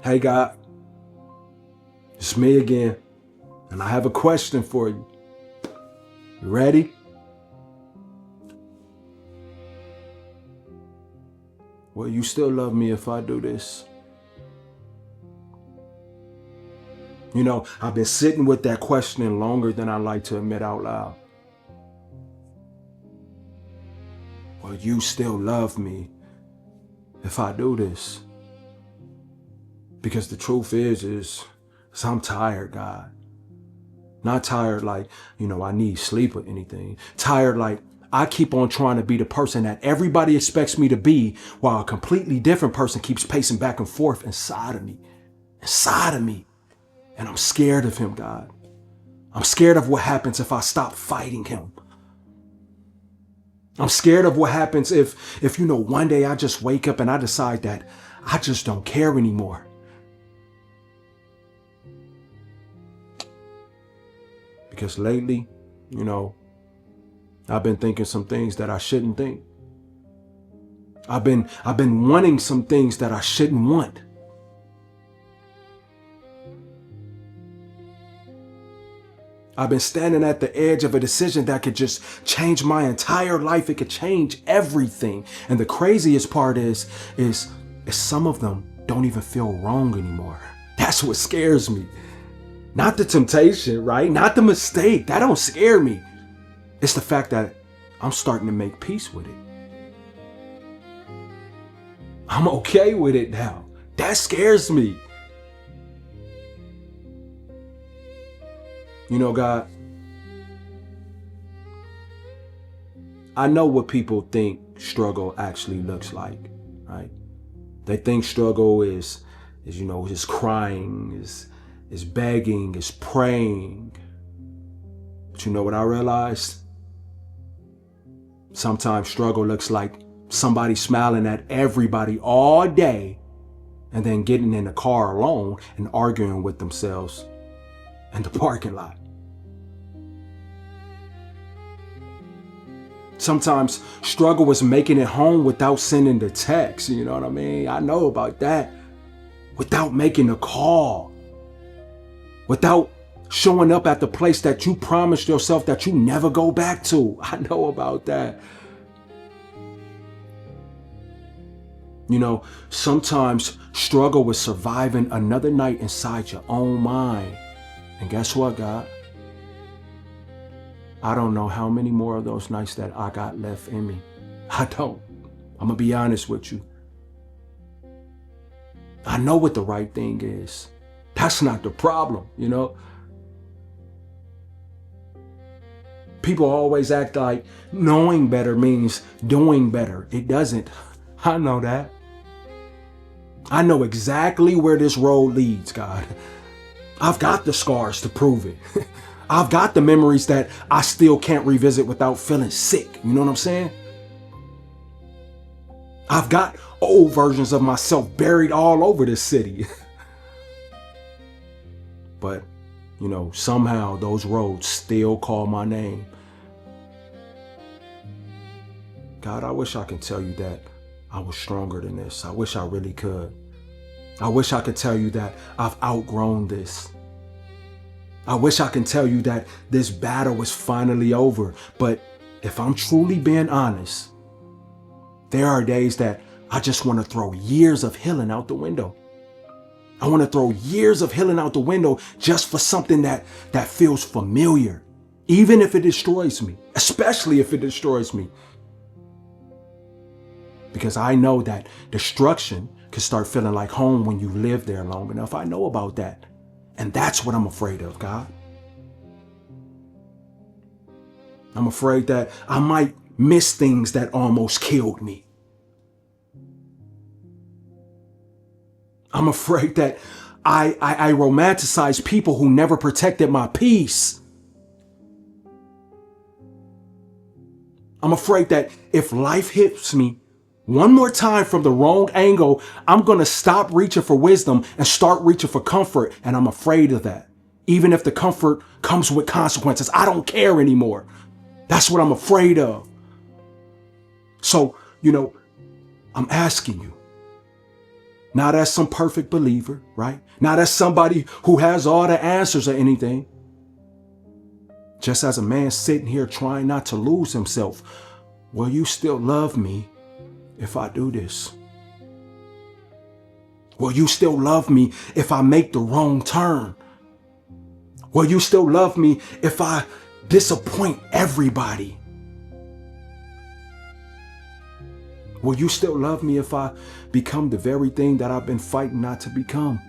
Hey God, it's me again, and I have a question for you. You ready? Will you still love me if I do this? You know, I've been sitting with that question longer than I like to admit out loud. Will you still love me if I do this? Because the truth is I'm tired, God. Not tired like, I need sleep or anything. Tired like I keep on trying to be the person that everybody expects me to be while a completely different person keeps pacing back and forth inside of me. And I'm scared of him, God. I'm scared of what happens if I stop fighting him. I'm scared of what happens if one day I just wake up and I decide that I just don't care anymore. Because lately, I've been thinking some things that I shouldn't think. I've been wanting some things that I shouldn't want. I've been standing at the edge of a decision that could just change my entire life. It could change everything. And the craziest part is some of them don't even feel wrong anymore. That's what scares me. Not the temptation, right? Not the mistake. That don't scare me. It's the fact that I'm starting to make peace with it. I'm okay with it now. That scares me. God, I know what people think struggle actually looks like, right? They think struggle is crying, is begging, is praying. But you know what I realized? Sometimes struggle looks like somebody smiling at everybody all day and then getting in the car alone and arguing with themselves in the parking lot. Sometimes struggle is making it home without sending the text, you know what I mean? I know about that. Without making a call. Without showing up at the place that you promised yourself that you never go back to. I know about that. Sometimes struggle with surviving another night inside your own mind. And guess what, God? I don't know how many more of those nights that I got left in me. I don't. I'm going to be honest with you. I know what the right thing is. That's not the problem, People always act like knowing better means doing better. It doesn't. I know that. I know exactly where this road leads, God. I've got the scars to prove it. I've got the memories that I still can't revisit without feeling sick. You know what I'm saying? I've got old versions of myself buried all over this city. But, somehow those roads still call my name. God, I wish I could tell you that I was stronger than this. I wish I really could. I wish I could tell you that I've outgrown this. I wish I could tell you that this battle is finally over. But if I'm truly being honest, there are days that I just want to throw years of healing out the window. I want to throw years of healing out the window just for something that feels familiar, even if it destroys me, especially if it destroys me. Because I know that destruction can start feeling like home when you live there long enough. I know about that. And that's what I'm afraid of, God. I'm afraid that I might miss things that almost killed me. I'm afraid that I romanticize people who never protected my peace. I'm afraid that if life hits me one more time from the wrong angle, I'm going to stop reaching for wisdom and start reaching for comfort. And I'm afraid of that. Even if the comfort comes with consequences, I don't care anymore. That's what I'm afraid of. So, I'm asking you, Not as some perfect believer, right? Not as somebody who has all the answers or anything. Just as a man sitting here trying not to lose himself. Will you still love me if I do this? Will you still love me if I make the wrong turn? Will you still love me if I disappoint everybody? Will you still love me if I become the very thing that I've been fighting not to become?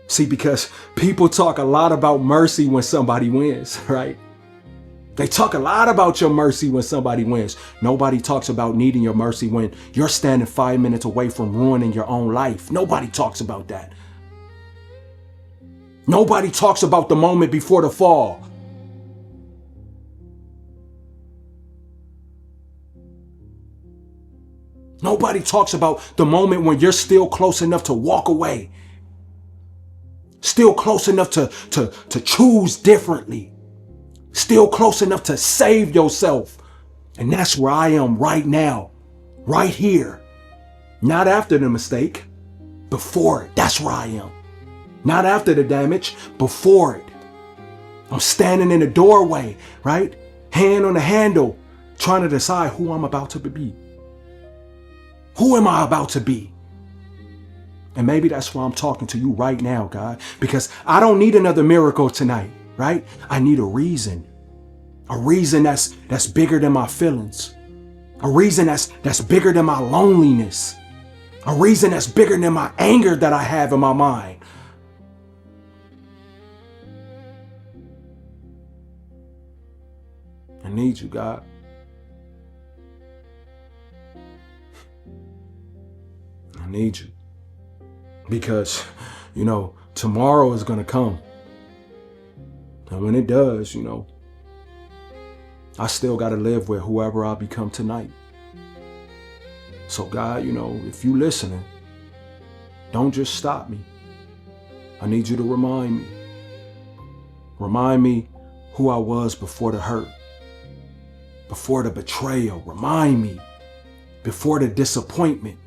See, because people talk a lot about mercy when somebody wins, right? They talk a lot about your mercy when somebody wins. Nobody talks about needing your mercy when you're standing 5 minutes away from ruining your own life. Nobody talks about that. Nobody talks about the moment before the fall. Nobody talks about the moment when you're still close enough to walk away. Still close enough to choose differently. Still close enough to save yourself. And that's where I am right now. Right here. Not after the mistake. Before it. That's where I am. Not after the damage. Before it. I'm standing in the doorway, right? Hand on the handle. Trying to decide who I'm about to be. Who am I about to be? And maybe that's why I'm talking to you right now, God. Because I don't need another miracle tonight, right? I need a reason. A reason that's bigger than my feelings. A reason that's bigger than my loneliness. A reason that's bigger than my anger that I have in my mind. I need you, God. I need you. Because, tomorrow is going to come. And when it does, I still got to live with whoever I become tonight. So God, if you listening, don't just stop me. I need you to remind me. Remind me who I was before the hurt. Before the betrayal. Remind me. Before the disappointment.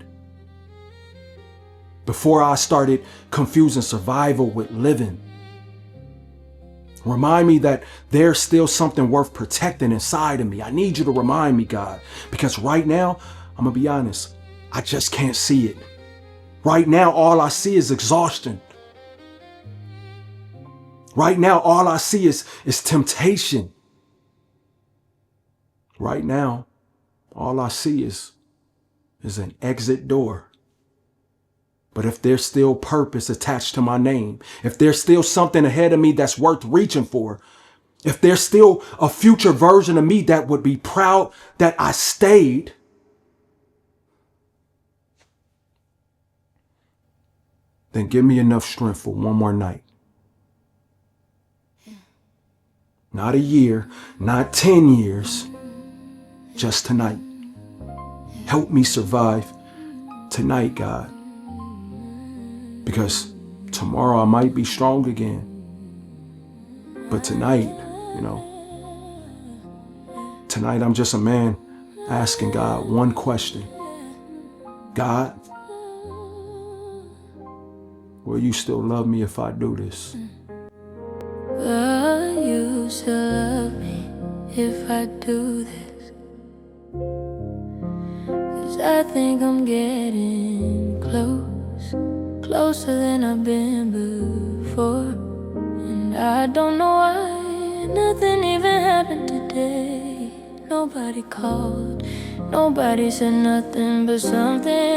Before I started confusing survival with living. Remind me that there's still something worth protecting inside of me. I need you to remind me, God. Because right now, I'm going to be honest, I just can't see it. Right now, all I see is exhaustion. Right now, all I see is temptation. Right now, all I see is an exit door. But if there's still purpose attached to my name, if there's still something ahead of me that's worth reaching for, if there's still a future version of me that would be proud that I stayed, then give me enough strength for one more night. Not a year, not 10 years, just tonight. Help me survive tonight, God. Because tomorrow I might be strong again. But tonight, tonight I'm just a man asking God one question. God, will you still love me if I do this? Will you still love me if I do this? 'Cause I think I'm getting closer than I've been before. And I don't know why nothing even happened today. Nobody called, nobody said nothing, but something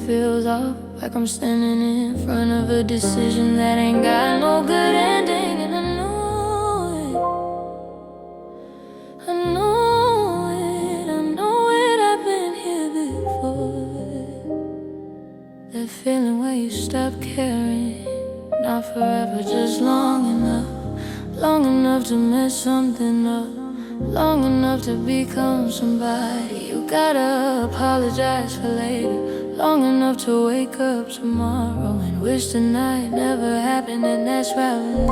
feels off. Like I'm standing in front of a decision that ain't got no good ending. And I know it, I've been here before. That feeling where you stop caring. Not forever, just long enough to mess something up. Long enough to become somebody you gotta apologize for later. Long enough to wake up tomorrow and wish tonight never happened. And that's right with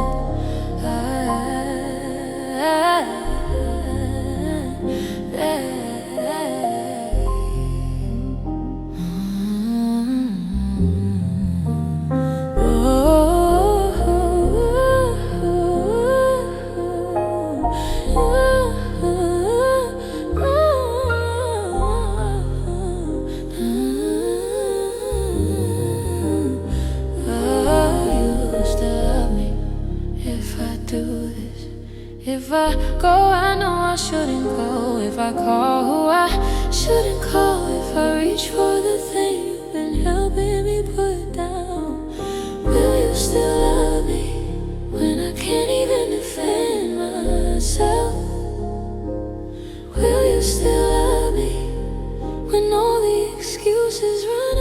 If I go, I know I shouldn't go. If I call who I shouldn't call. If I reach for the thing you've been helping me put down, will you still love me when I can't even defend myself? Will you still love me when all the excuses run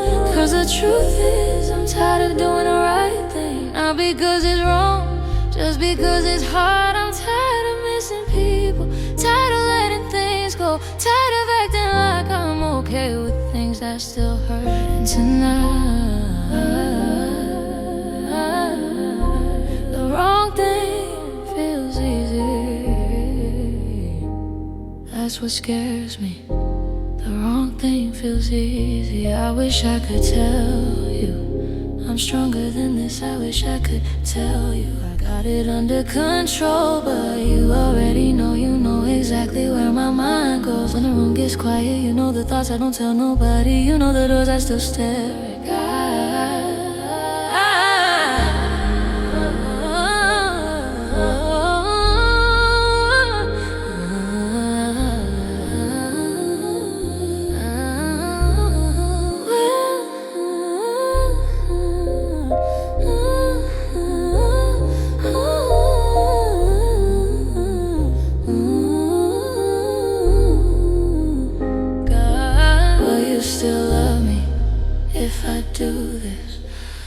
out? 'Cause the truth is, I'm tired of doing the right thing. Not because it's wrong, just because it's hard. I'm tired of missing people, tired of letting things go, tired of acting like I'm okay with things that still hurt. And tonight, the wrong thing feels easy. That's what scares me. The wrong thing feels easy. I wish I could tell you I'm stronger than this. I wish I could tell you I got it under control, but you already know. You know exactly where my mind goes. When the room gets quiet, you know the thoughts I don't tell nobody. You know the doors I still stare at. Still love me if I do this?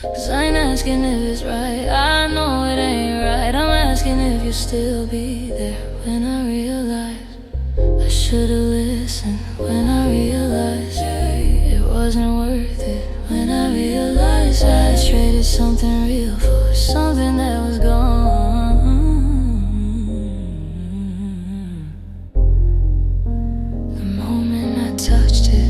'Cause I ain't asking if it's right, I know it ain't right. I'm asking if you'll still be there when I realize I should've listened. When I realized it wasn't worth it. When I realized I traded something real for something that was gone. The moment I touched it,